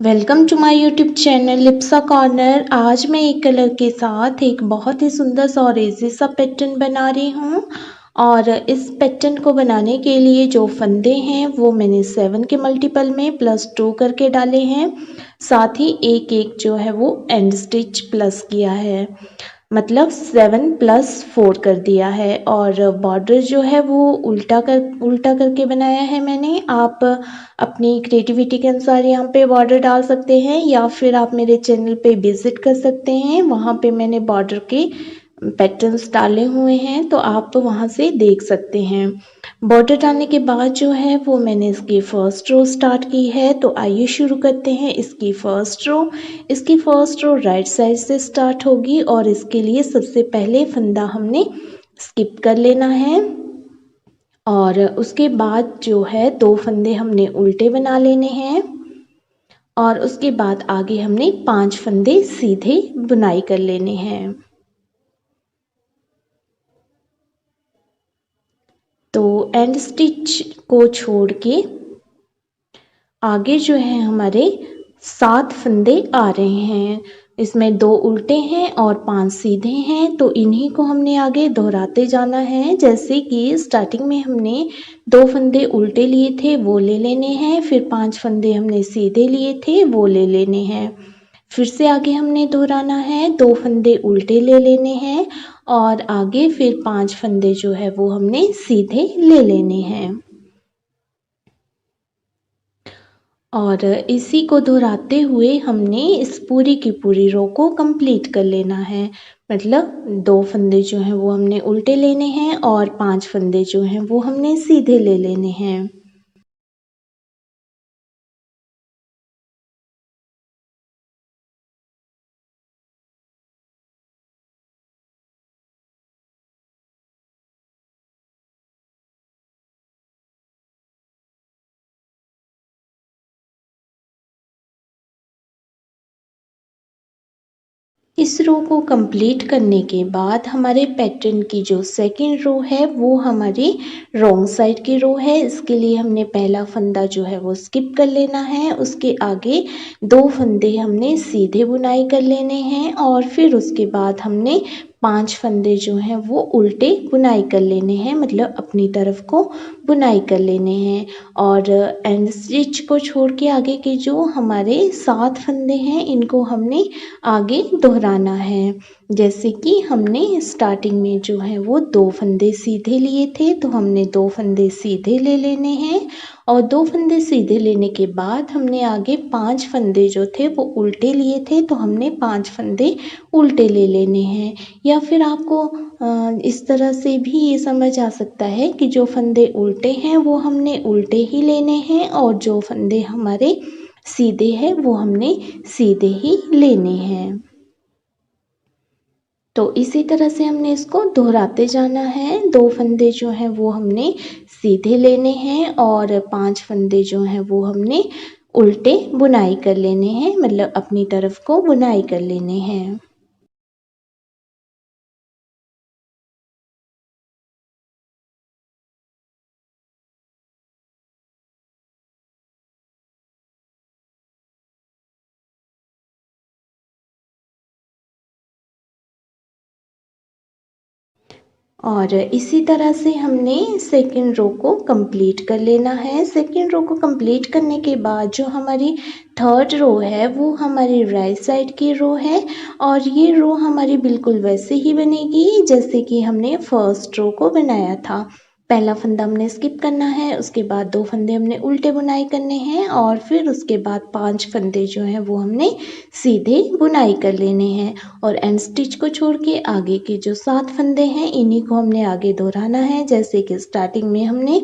Welcome to my YouTube channel Lipsa Corner. आज मैं एक कलर के साथ एक बहुत ही सुंदर सा और इजी सा पैटर्न बना रही हूँ। और इस पैटर्न को बनाने के लिए जो फंदे हैं वो मैंने 7 के मल्टीपल में +2 करके डाले हैं। साथ ही एक एक जो है वो एंड स्टिच प्लस किया है, मतलब 7+4 कर दिया है। और बॉर्डर जो है वो उल्टा करके बनाया है मैंने। आप अपनी क्रिएटिविटी के अनुसार यहाँ पे बॉर्डर डाल सकते हैं, या फिर आप मेरे चैनल पे विजिट कर सकते हैं। वहाँ पे मैंने बॉर्डर के पैटर्न्स डाले हुए हैं, तो आप वहाँ से देख सकते हैं। बॉर्डर डालने के बाद जो है वो मैंने इसकी फर्स्ट रो स्टार्ट की है। तो आइए शुरू करते हैं इसकी फर्स्ट रो राइट साइड से स्टार्ट होगी, और इसके लिए सबसे पहले फंदा हमने स्किप कर लेना है। और उसके बाद जो है 2 फंदे हमने उल्टे बना लेने हैं, और उसके बाद आगे हमने 5 फंदे सीधे बुनाई कर लेने हैं। तो एंड स्टिच को छोड़ के आगे जो है हमारे 7 फंदे आ रहे हैं। इसमें 2 उल्टे हैं और 5 सीधे हैं, तो इन्हीं को हमने आगे दोहराते जाना है। जैसे कि स्टार्टिंग में हमने 2 फंदे उल्टे लिए थे वो ले लेने हैं, फिर 5 फंदे हमने सीधे लिए थे वो ले लेने हैं। फिर से आगे हमने दोहराना है, 2 फंदे उल्टे ले लेने हैं, और आगे फिर 5 फंदे जो है वो हमने सीधे ले लेने हैं। और इसी को दोहराते हुए हमने इस पूरी की पूरी रो को कंप्लीट कर लेना है। मतलब 2 फंदे जो हैं वो हमने उल्टे लेने हैं, और 5 फंदे जो हैं वो हमने सीधे ले लेने हैं। इस रो को कंप्लीट करने के बाद हमारे पैटर्न की जो सेकंड रो है वो हमारी रॉन्ग साइड की रो है। इसके लिए हमने पहला फंदा जो है वो स्किप कर लेना है। उसके आगे 2 फंदे हमने सीधे बुनाई कर लेने हैं, और फिर उसके बाद हमने 5 फंदे जो हैं वो उल्टे बुनाई कर लेने हैं, मतलब अपनी तरफ को बुनाई कर लेने हैं। और एंड स्टिच को छोड़ के आगे के जो हमारे 7 फंदे हैं इनको हमने आगे दोहराना है। जैसे कि हमने स्टार्टिंग में जो है वो 2 फंदे सीधे लिए थे, तो हमने 2 फंदे सीधे ले लेने हैं, और 2 फंदे सीधे लेने के बाद हमने आगे 5 फंदे जो थे वो उल्टे लिए थे, तो हमने 5 फंदे उल्टे ले लेने हैं। या फिर आपको इस तरह से भी ये समझ आ सकता है कि जो फंदे उल्टे हैं वो हमने उल्टे ही लेने हैं, और जो फंदे हमारे सीधे हैं वो हमने सीधे ही लेने हैं। तो इसी तरह से हमने इसको दोहराते जाना है। 2 फंदे जो हैं वो हमने सीधे लेने हैं, और 5 फंदे जो हैं वो हमने उल्टे बुनाई कर लेने हैं, मतलब अपनी तरफ को बुनाई कर लेने हैं। और इसी तरह से हमने सेकंड रो को कंप्लीट कर लेना है। सेकंड रो को कंप्लीट करने के बाद जो हमारी थर्ड रो है वो हमारी राइट साइड की रो है, और ये रो हमारी बिल्कुल वैसे ही बनेगी जैसे कि हमने फर्स्ट रो को बनाया था। पहला फंदा हमने स्किप करना है, उसके बाद 2 फंदे हमने उल्टे बुनाई करने हैं, और फिर उसके बाद 5 फंदे जो हैं वो हमने सीधे बुनाई कर लेने हैं। और एंड स्टिच को छोड़ के आगे के जो 7 फंदे हैं इन्हीं को हमने आगे दोहराना है। जैसे कि स्टार्टिंग में हमने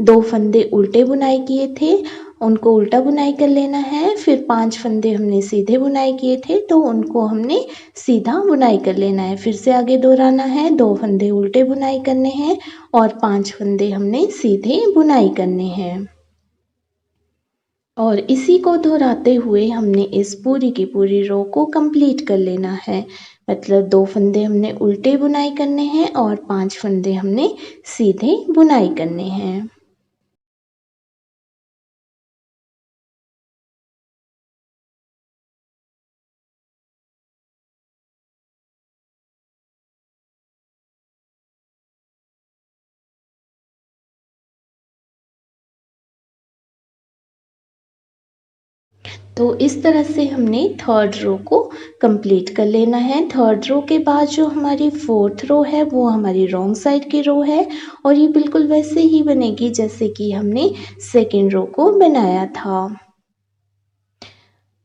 2 फंदे उल्टे बुनाई किए थे, उनको उल्टा बुनाई कर लेना है। फिर 5 फंदे हमने सीधे बुनाई किए थे, तो उनको हमने सीधा बुनाई कर लेना है। फिर से आगे दोहराना है, 2 फंदे उल्टे बुनाई करने हैं, और 5 फंदे हमने सीधे बुनाई करने हैं। और इसी को दोहराते हुए हमने इस पूरी की पूरी रो को कंप्लीट कर लेना है। मतलब 2 फंदे हमने उल्टे बुनाई करने हैं, और 5 फंदे हमने सीधे बुनाई करने हैं। तो इस तरह से हमने थर्ड रो को कंप्लीट कर लेना है। थर्ड रो के बाद जो हमारी फोर्थ रो है वो हमारी रॉन्ग साइड की रो है और ये बिल्कुल वैसे ही बनेगी जैसे कि हमने सेकेंड रो को बनाया था।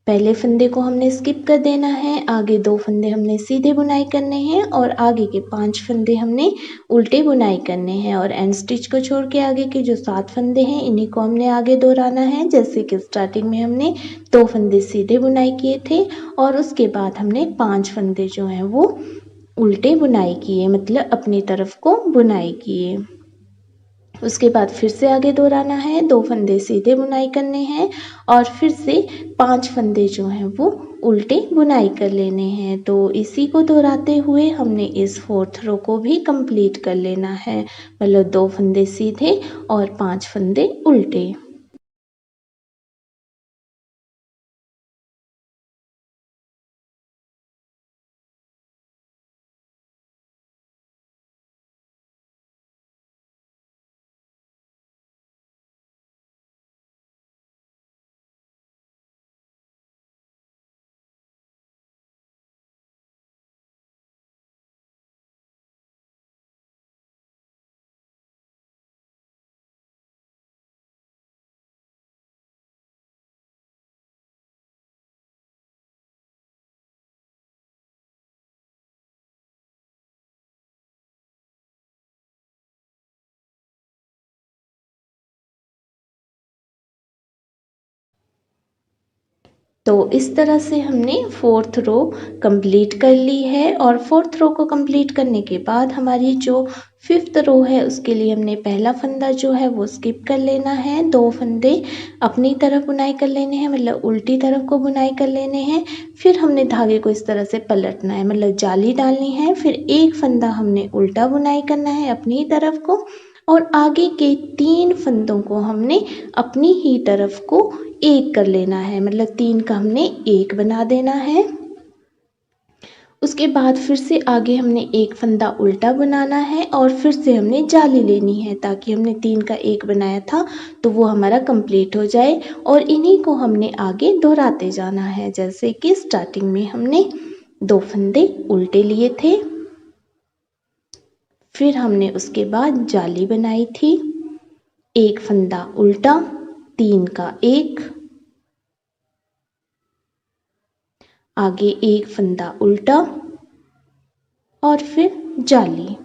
पहले फंदे को हमने स्किप कर देना है, आगे 2 फंदे हमने सीधे बुनाई करने हैं और आगे के 5 फंदे हमने उल्टे बुनाई करने हैं और एंड स्टिच को छोड़ के आगे के जो 7 फंदे हैं इन्हीं को हमने आगे दोहराना है। जैसे कि स्टार्टिंग में हमने 2 फंदे सीधे बुनाई किए थे और उसके बाद हमने 5 फंदे जो हैं वो उल्टे बुनाई किए, मतलब अपनी तरफ को बुनाई किए। उसके बाद फिर से आगे दोहराना है, 2 फंदे सीधे बुनाई करने हैं और फिर से 5 फंदे जो हैं वो उल्टे बुनाई कर लेने हैं। तो इसी को दोहराते हुए हमने इस फोर्थ रो को भी कंप्लीट कर लेना है, मतलब 2 फंदे सीधे और 5 फंदे उल्टे। तो इस तरह से हमने फोर्थ रो कंप्लीट कर ली है और फोर्थ रो को कंप्लीट करने के बाद हमारी जो फिफ्थ रो है उसके लिए हमने पहला फंदा जो है वो स्किप कर लेना है, 2 फंदे अपनी तरफ बुनाई कर लेने हैं, मतलब उल्टी तरफ को बुनाई कर लेने हैं। फिर हमने धागे को इस तरह से पलटना है, मतलब जाली डालनी है, फिर एक फंदा हमने उल्टा बुनाई करना है अपनी तरफ को और आगे के 3 फंदों को हमने अपनी ही तरफ को एक कर लेना है, मतलब 3 का हमने एक बना देना है। उसके बाद फिर से आगे हमने एक फंदा उल्टा बनाना है और फिर से हमने जाली लेनी है ताकि हमने 3 का एक बनाया था तो वो हमारा कंप्लीट हो जाए और इन्हीं को हमने आगे दोहराते जाना है। जैसे कि स्टार्टिंग में हमने 2 फंदे उल्टे लिए थे, फिर हमने उसके बाद जाली बनाई थी, एक फंदा उल्टा, 3 का एक, आगे एक फंदा उल्टा और फिर जाली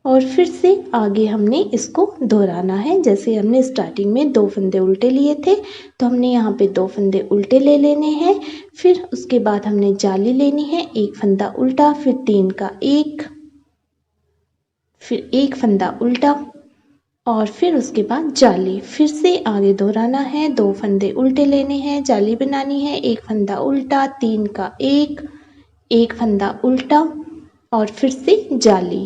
और फिर से आगे हमने इसको दोहराना है। जैसे हमने स्टार्टिंग में 2 फंदे उल्टे लिए थे तो हमने यहाँ पे 2 फंदे उल्टे ले लेने हैं, फिर उसके बाद हमने जाली लेनी है, एक फंदा उल्टा, फिर 3 का एक, फिर एक फंदा उल्टा और फिर उसके बाद जाली। फिर से आगे दोहराना है, 2 फंदे उल्टे लेने हैं, जाली बनानी है, एक फंदा उल्टा, 3 का एक फंदा उल्टा और फिर से जाली।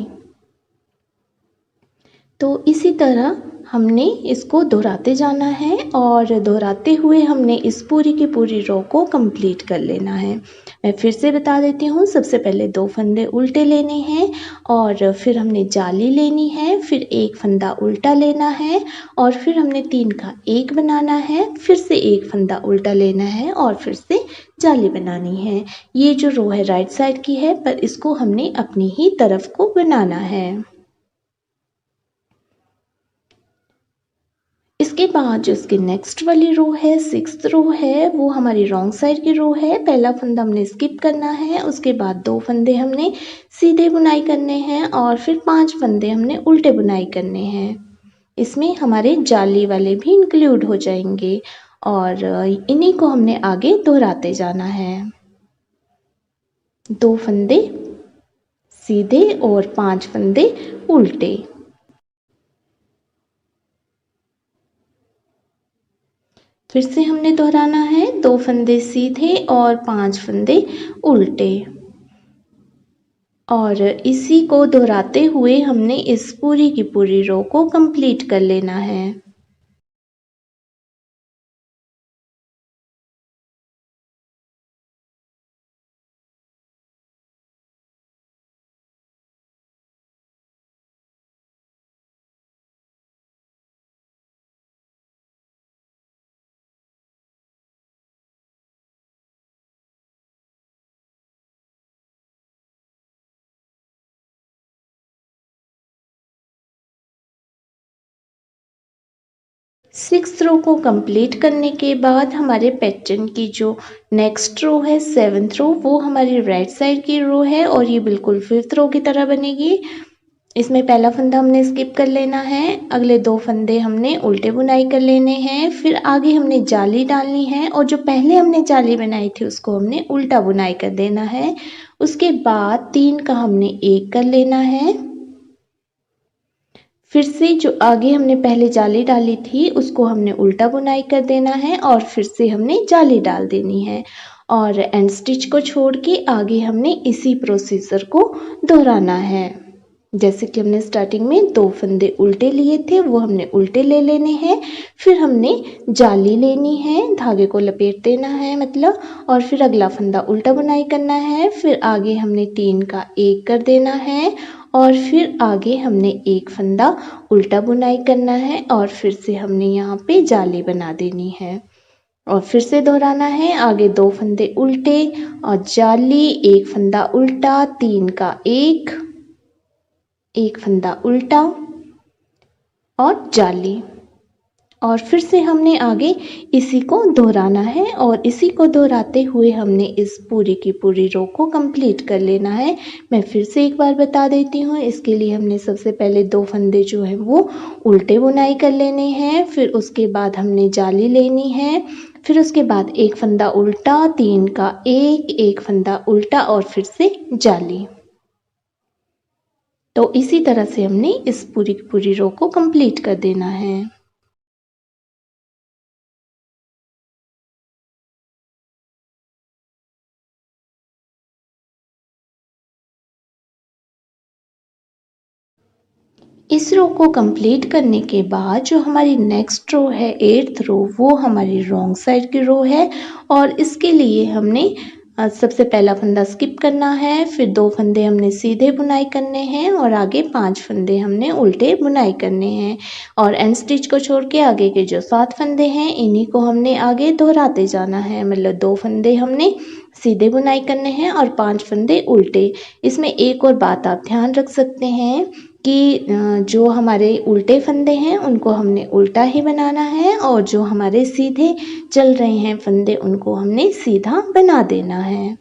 तो इसी तरह हमने इसको दोहराते जाना है और दोहराते हुए हमने इस पूरी की पूरी रो को कंप्लीट कर लेना है। मैं फिर से बता देती हूँ, सबसे पहले 2 फंदे उल्टे लेने हैं और फिर हमने जाली लेनी है, फिर एक फंदा उल्टा लेना है और फिर हमने 3 का एक बनाना है, फिर से एक फंदा उल्टा लेना है और फिर से जाली बनानी है। ये जो रो है राइट साइड की है पर इसको हमने अपनी ही तरफ को बनाना है। इसके बाद जो इसकी नेक्स्ट वाली रो है, सिक्स्थ रो है, वो हमारी रॉन्ग साइड की रो है। पहला फंदा हमने स्किप करना है, उसके बाद 2 फंदे हमने सीधे बुनाई करने हैं और फिर 5 फंदे हमने उल्टे बुनाई करने हैं। इसमें हमारे जाली वाले भी इंक्लूड हो जाएंगे और इन्हीं को हमने आगे दोहराते जाना है। 2 फंदे सीधे और 5 फंदे उल्टे। फिर से हमने दोहराना है, 2 फंदे सीधे और 5 फंदे उल्टे और इसी को दोहराते हुए हमने इस पूरी की पूरी रो को कंप्लीट कर लेना है। 6 रो को कंप्लीट करने के बाद हमारे पैटर्न की जो नेक्स्ट रो है 7th रो, वो हमारी राइट साइड की रो है और ये बिल्कुल 5th रो की तरह बनेगी। इसमें पहला फंदा हमने स्किप कर लेना है, अगले 2 फंदे हमने उल्टे बुनाई कर लेने हैं, फिर आगे हमने जाली डालनी है और जो पहले हमने जाली बनाई थी उसको हमने उल्टा बुनाई कर देना है। उसके बाद 3 का हमने 1 कर लेना है। फिर से जो आगे हमने पहले जाली डाली थी उसको हमने उल्टा बुनाई कर देना है और फिर से हमने जाली डाल देनी है और एंड स्टिच को छोड़ के आगे हमने इसी प्रोसीजर को दोहराना है। जैसे कि हमने स्टार्टिंग में 2 फंदे उल्टे लिए थे वो हमने उल्टे ले लेने हैं, फिर हमने जाली लेनी है, धागे को लपेट देना है मतलब, और फिर अगला फंदा उल्टा बुनाई करना है, फिर आगे हमने 3 का 1 कर देना है और फिर आगे हमने एक फंदा उल्टा बुनाई करना है और फिर से हमने यहाँ पे जाली बना देनी है और फिर से दोहराना है। आगे 2 फंदे उल्टे और जाली, एक फंदा उल्टा, 3 का 1, एक फंदा उल्टा और जाली, और फिर से हमने आगे इसी को दोहराना है और इसी को दोहराते हुए हमने इस पूरी की पूरी रो को कंप्लीट कर लेना है। मैं फिर से एक बार बता देती हूँ। इसके लिए हमने सबसे पहले 2 फंदे जो हैं वो उल्टे बुनाई कर लेने हैं, फिर उसके बाद हमने जाली लेनी है, फिर उसके बाद एक फंदा उल्टा, 3 का 1, एक फंदा उल्टा और फिर से जाली। तो इसी तरह से हमने इस पूरी की पूरी रो को कंप्लीट कर देना है। इस रो को कंप्लीट करने के बाद जो हमारी नेक्स्ट रो है 8th रो, वो हमारी रॉन्ग साइड की रो है और इसके लिए हमने सबसे पहला फंदा स्किप करना है, फिर 2 फंदे हमने सीधे बुनाई करने हैं और आगे 5 फंदे हमने उल्टे बुनाई करने हैं और एंड स्टिच को छोड़ के आगे के जो 7 फंदे हैं इन्हीं को हमने आगे दोहराते जाना है। मतलब 2 फंदे हमने सीधे बुनाई करने हैं और 5 फंदे उल्टे। इसमें एक और बात आप ध्यान रख सकते हैं कि जो हमारे उल्टे फंदे हैं उनको हमने उल्टा ही बनाना है और जो हमारे सीधे चल रहे हैं फंदे उनको हमने सीधा बना देना है।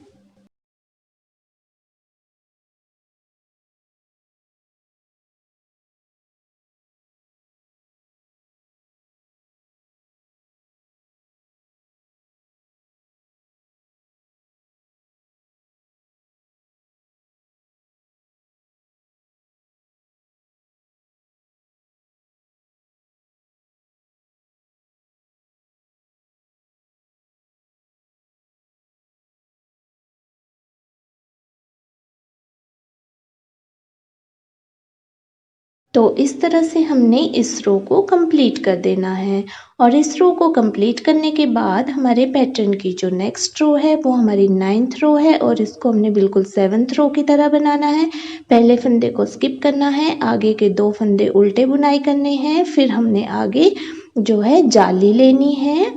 तो इस तरह से हमने इस रो को कंप्लीट कर देना है और इस रो को कंप्लीट करने के बाद हमारे पैटर्न की जो नेक्स्ट रो है वो हमारी 9th रो है और इसको हमने बिल्कुल 7th रो की तरह बनाना है। पहले फंदे को स्किप करना है, आगे के 2 फंदे उल्टे बुनाई करने हैं, फिर हमने आगे जो है जाली लेनी है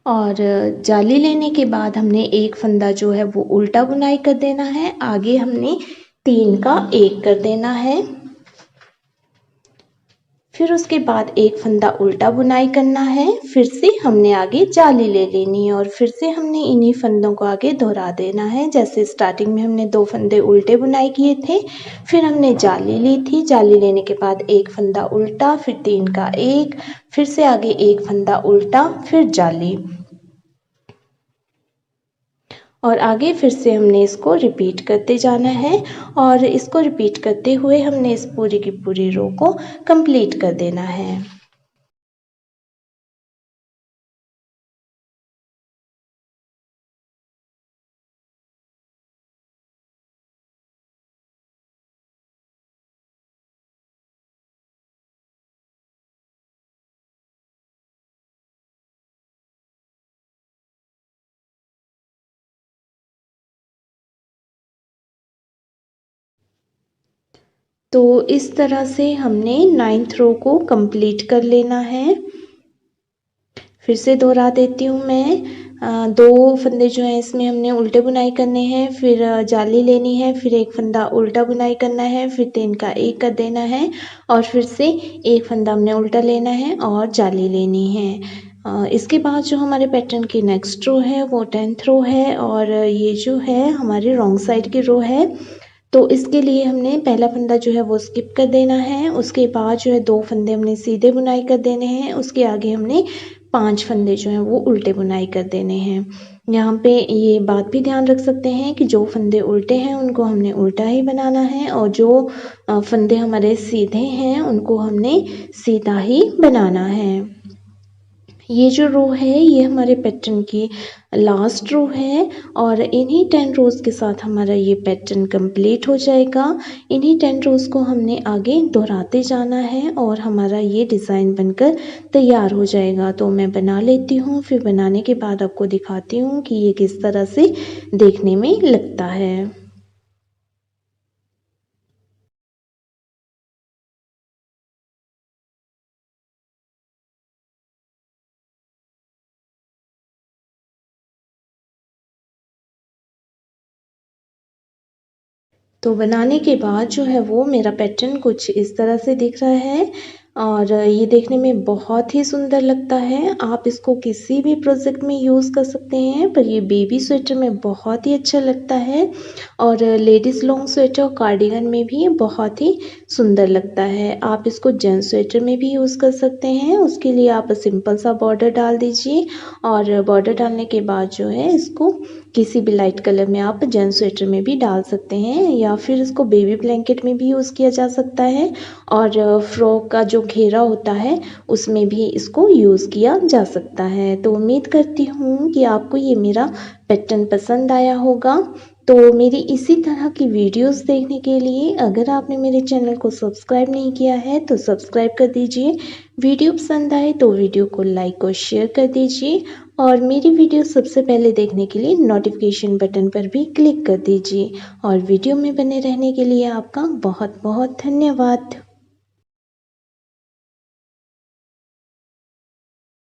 और जाली लेने के बाद हमने एक फंदा जो है वो उल्टा बुनाई कर देना है, आगे हमने 3 का 1 कर देना है, फिर उसके बाद एक फंदा उल्टा बुनाई करना है, फिर से हमने आगे जाली ले लेनी है और फिर से हमने इन्हीं फंदों को आगे दोहरा देना है। जैसे स्टार्टिंग में हमने 2 फंदे उल्टे बुनाई किए थे, फिर हमने जाली ली थी, जाली लेने के बाद एक फंदा उल्टा, फिर 3 का 1, फिर से आगे एक फंदा उल्टा, फिर जाली और आगे फिर से हमने इसको रिपीट करते जाना है और इसको रिपीट करते हुए हमने इस पूरी की पूरी रो को कंप्लीट कर देना है। तो इस तरह से हमने 9th रो को कंप्लीट कर लेना है। फिर से दोहरा देती हूँ मैं, 2 फंदे जो हैं इसमें हमने उल्टे बुनाई करने हैं, फिर जाली लेनी है, फिर एक फंदा उल्टा बुनाई करना है, फिर 3 का 1 कर देना है और फिर से एक फंदा हमने उल्टा लेना है और जाली लेनी है। इसके बाद जो हमारे पैटर्न की नेक्स्ट रो है वो 10th रो है और ये जो है हमारी रॉन्ग साइड की रो है। तो इसके लिए हमने पहला फंदा जो है वो स्किप कर देना है, उसके बाद जो है 2 फंदे हमने सीधे बुनाई कर देने हैं, उसके आगे हमने 5 फंदे जो हैं वो उल्टे बुनाई कर देने हैं। यहाँ पे ये बात भी ध्यान रख सकते हैं कि जो फंदे उल्टे हैं उनको हमने उल्टा ही बनाना है और जो फंदे हमारे सीधे हैं उनको हमने सीधा ही बनाना है। ये जो रो है ये हमारे पैटर्न की लास्ट रो है और इन्हीं 10 रोज़ के साथ हमारा ये पैटर्न कंप्लीट हो जाएगा। इन्हीं 10 रोज़ को हमने आगे दोहराते जाना है और हमारा ये डिज़ाइन बनकर तैयार हो जाएगा। तो मैं बना लेती हूँ, फिर बनाने के बाद आपको दिखाती हूँ कि ये किस तरह से देखने में लगता है। तो बनाने के बाद जो है वो मेरा पैटर्न कुछ इस तरह से दिख रहा है और ये देखने में बहुत ही सुंदर लगता है। आप इसको किसी भी प्रोजेक्ट में यूज़ कर सकते हैं, पर ये बेबी स्वेटर में बहुत ही अच्छा लगता है और लेडीज़ लॉन्ग स्वेटर और कार्डिगन में भी बहुत ही सुंदर लगता है। आप इसको जेंट्स स्वेटर में भी यूज़ कर सकते हैं। उसके लिए आप सिंपल सा बॉर्डर डाल दीजिए और बॉर्डर डालने के बाद जो है इसको किसी भी लाइट कलर में आप जेंट्स स्वेटर में भी डाल सकते हैं या फिर इसको बेबी ब्लैंकेट में भी यूज़ किया जा सकता है और फ्रॉक का जो घेरा होता है उसमें भी इसको यूज़ किया जा सकता है। तो उम्मीद करती हूँ कि आपको ये मेरा पैटर्न पसंद आया होगा। तो मेरी इसी तरह की वीडियोस देखने के लिए अगर आपने मेरे चैनल को सब्सक्राइब नहीं किया है तो सब्सक्राइब कर दीजिए। वीडियो पसंद आए तो वीडियो को लाइक और शेयर कर दीजिए और मेरी वीडियो सबसे पहले देखने के लिए नोटिफिकेशन बटन पर भी क्लिक कर दीजिए और वीडियो में बने रहने के लिए आपका बहुत बहुत धन्यवाद।